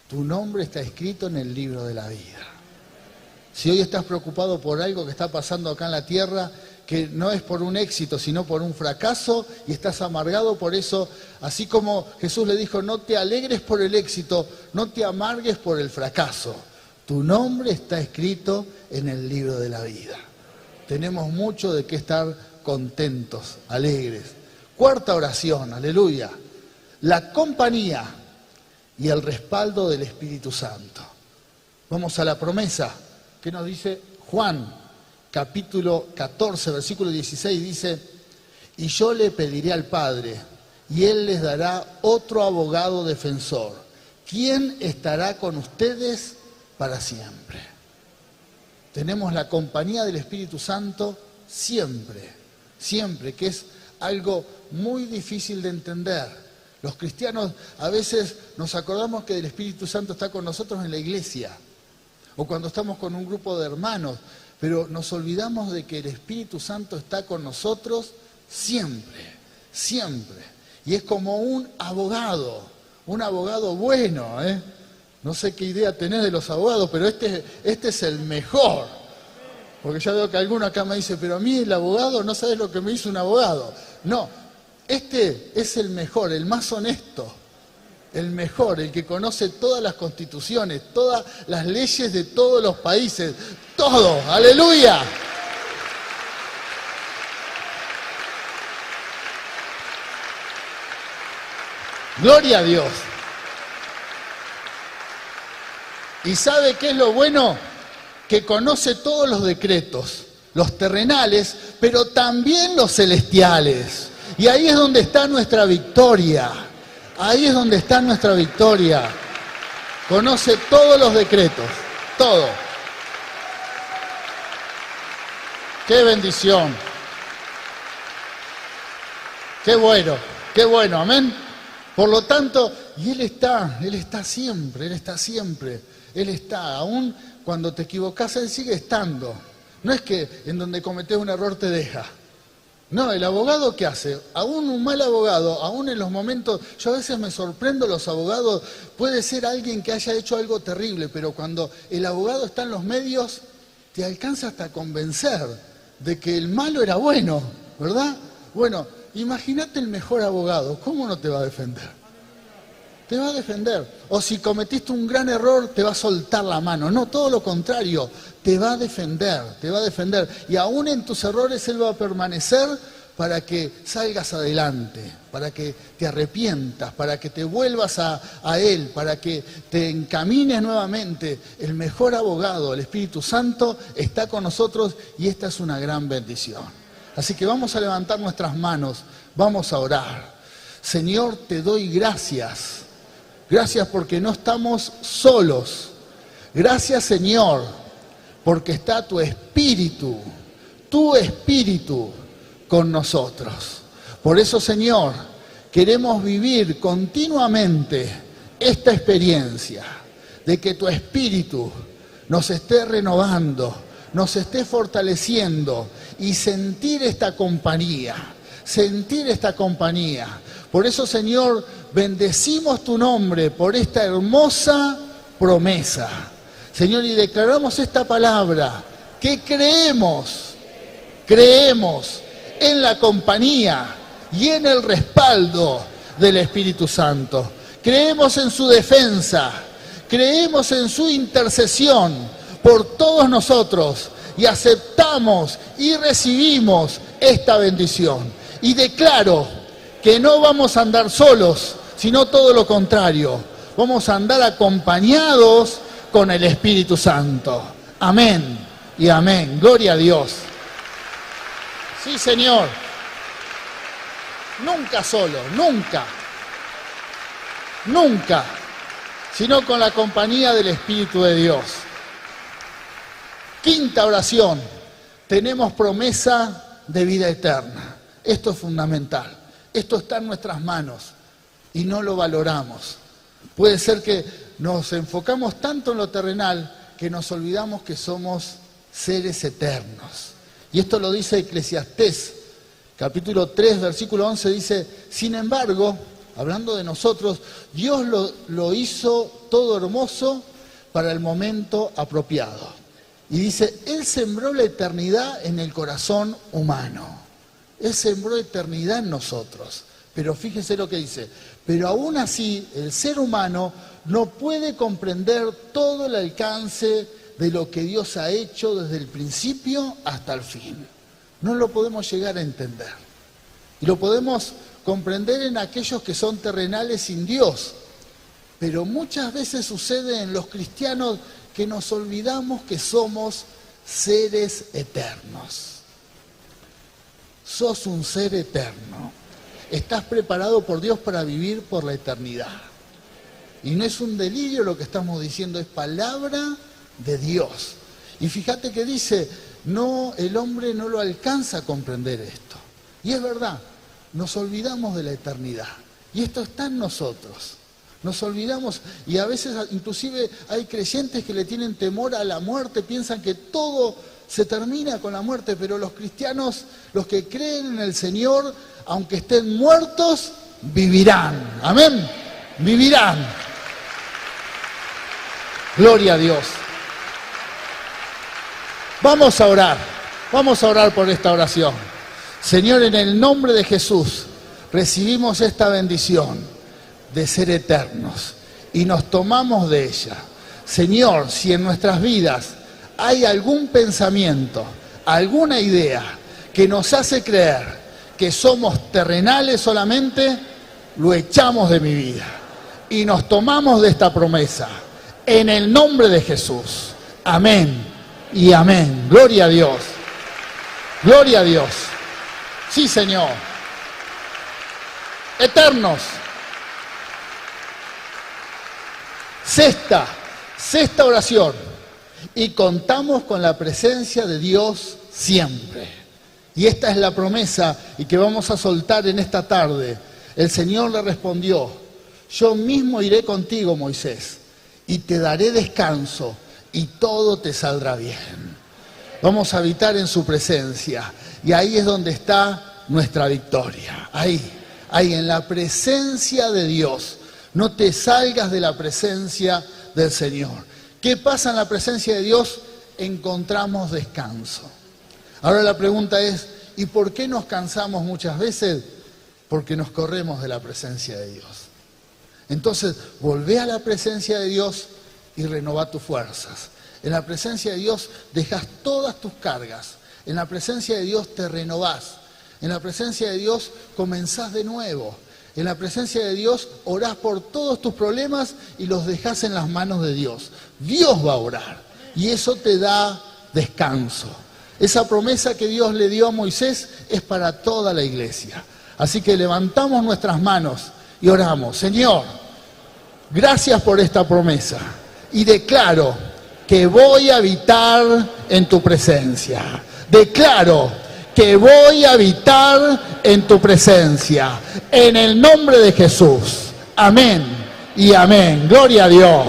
Tu nombre está escrito en el libro de la vida. Si hoy estás preocupado por algo que está pasando acá en la tierra, que no es por un éxito, sino por un fracaso, y estás amargado por eso, así como Jesús le dijo, no te alegres por el éxito, no te amargues por el fracaso. Tu nombre está escrito en el libro de la vida. Tenemos mucho de qué estar contentos, alegres. Cuarta oración, aleluya. La compañía y el respaldo del Espíritu Santo. Vamos a la promesa que nos dice Juan, capítulo 14, versículo 16, dice, y yo le pediré al Padre, y Él les dará otro abogado defensor, quien estará con ustedes para siempre. Tenemos la compañía del Espíritu Santo siempre. Siempre, que es algo muy difícil de entender. Los cristianos a veces nos acordamos que el Espíritu Santo está con nosotros en la iglesia o cuando estamos con un grupo de hermanos, pero nos olvidamos de que el Espíritu Santo está con nosotros siempre, siempre. Y es como un abogado bueno, ¿eh? No sé qué idea tenés de los abogados, pero este es el mejor. Porque ya veo que alguno acá me dice, pero a mí el abogado, no sabes lo que me hizo un abogado. No, este es el mejor, el más honesto, el mejor, el que conoce todas las constituciones, todas las leyes de todos los países, todo, aleluya. Gloria a Dios. ¿Y sabe qué es lo bueno? Que conoce todos los decretos, los terrenales, pero también los celestiales. Y ahí es donde está nuestra victoria. Ahí es donde está nuestra victoria. Conoce todos los decretos, todo. ¡Qué bendición! ¡Qué bueno! Qué bueno, amén. Por lo tanto, y Él está siempre, Él está, aún cuando te equivocas, Él sigue estando. No es que en donde cometés un error te deja. No, el abogado, ¿qué hace? Aún un mal abogado, aún en los momentos, yo a veces me sorprendo los abogados, puede ser alguien que haya hecho algo terrible, pero cuando el abogado está en los medios, te alcanza hasta a convencer de que el malo era bueno, ¿verdad? Bueno, imagínate el mejor abogado, ¿cómo no te va a defender? Te va a defender. O si cometiste un gran error, te va a soltar la mano. No, todo lo contrario, te va a defender, te va a defender. Y aún en tus errores Él va a permanecer para que salgas adelante, para que te arrepientas, para que te vuelvas a Él, para que te encamines nuevamente. El mejor abogado, el Espíritu Santo, está con nosotros y esta es una gran bendición. Así que vamos a levantar nuestras manos, vamos a orar. Señor, te doy gracias. Gracias porque no estamos solos. Gracias, Señor, porque está tu Espíritu con nosotros. Por eso, Señor, queremos vivir continuamente esta experiencia de que tu Espíritu nos esté renovando, nos esté fortaleciendo y sentir esta compañía. Por eso, Señor, bendecimos tu nombre por esta hermosa promesa. Señor, y declaramos esta palabra que creemos en la compañía y en el respaldo del Espíritu Santo. Creemos en su defensa, creemos en su intercesión por todos nosotros y aceptamos y recibimos esta bendición. Y declaro que no vamos a andar solos, sino todo lo contrario. Vamos a andar acompañados con el Espíritu Santo. Amén y amén. Gloria a Dios. Sí, Señor. Nunca solo, nunca, sino con la compañía del Espíritu de Dios. Quinta oración. Tenemos promesa de vida eterna. Esto es fundamental. Esto está en nuestras manos y no lo valoramos. Puede ser que nos enfocamos tanto en lo terrenal que nos olvidamos que somos seres eternos. Y esto lo dice Eclesiastés, capítulo 3, versículo 11, dice: sin embargo, hablando de nosotros, Dios lo hizo todo hermoso para el momento apropiado. Y dice, Él sembró la eternidad en el corazón humano. Él sembró eternidad en nosotros. Pero fíjese lo que dice, pero aún así el ser humano no puede comprender todo el alcance de lo que Dios ha hecho desde el principio hasta el fin. No lo podemos llegar a entender. Y lo podemos comprender en aquellos que son terrenales sin Dios. Pero muchas veces sucede en los cristianos que nos olvidamos que somos seres eternos. Sos un ser eterno. Estás preparado por Dios para vivir por la eternidad. Y no es un delirio lo que estamos diciendo, es palabra de Dios. Y fíjate que dice, no, el hombre no lo alcanza a comprender esto. Y es verdad, nos olvidamos de la eternidad. Y esto está en nosotros. Nos olvidamos, y a veces inclusive hay creyentes que le tienen temor a la muerte, piensan que todo se termina con la muerte, pero los cristianos, los que creen en el Señor, aunque estén muertos, vivirán. Amén. Vivirán. Gloria a Dios. Vamos a orar por esta oración. Señor, en el nombre de Jesús, recibimos esta bendición de ser eternos y nos tomamos de ella. Señor, si en nuestras vidas hay algún pensamiento, alguna idea que nos hace creer que somos terrenales solamente, lo echamos de mi vida y nos tomamos de esta promesa en el nombre de Jesús. Amén y amén. Gloria a Dios. Gloria a Dios. Sí, Señor. Eternos. Sexta oración. Y contamos con la presencia de Dios siempre. Y esta es la promesa y que vamos a soltar en esta tarde. El Señor le respondió: yo mismo iré contigo, Moisés, y te daré descanso, y todo te saldrá bien. Vamos a habitar en su presencia, y ahí es donde está nuestra victoria. Ahí, en la presencia de Dios. No te salgas de la presencia del Señor. ¿Qué pasa en la presencia de Dios? Encontramos descanso. Ahora la pregunta es, ¿y por qué nos cansamos muchas veces? Porque nos corremos de la presencia de Dios. Entonces, volvé a la presencia de Dios y renová tus fuerzas. En la presencia de Dios dejas todas tus cargas. En la presencia de Dios te renovás. En la presencia de Dios comenzás de nuevo. En la presencia de Dios orás por todos tus problemas y los dejás en las manos de Dios. Dios va a orar y eso te da descanso. Esa promesa que Dios le dio a Moisés es para toda la iglesia. Así que levantamos nuestras manos y oramos. Señor, gracias por esta promesa y declaro que voy a habitar en tu presencia. Declaro que voy a habitar en tu presencia. En el nombre de Jesús. Amén y amén. Gloria a Dios.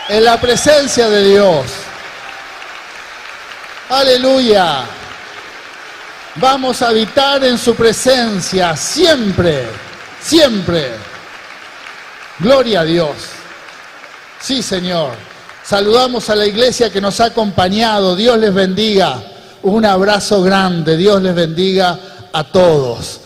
En la presencia de Dios. Aleluya. Vamos a habitar en su presencia siempre, siempre. Gloria a Dios. Sí, Señor. Saludamos a la iglesia que nos ha acompañado. Dios les bendiga. Un abrazo grande. Dios les bendiga a todos.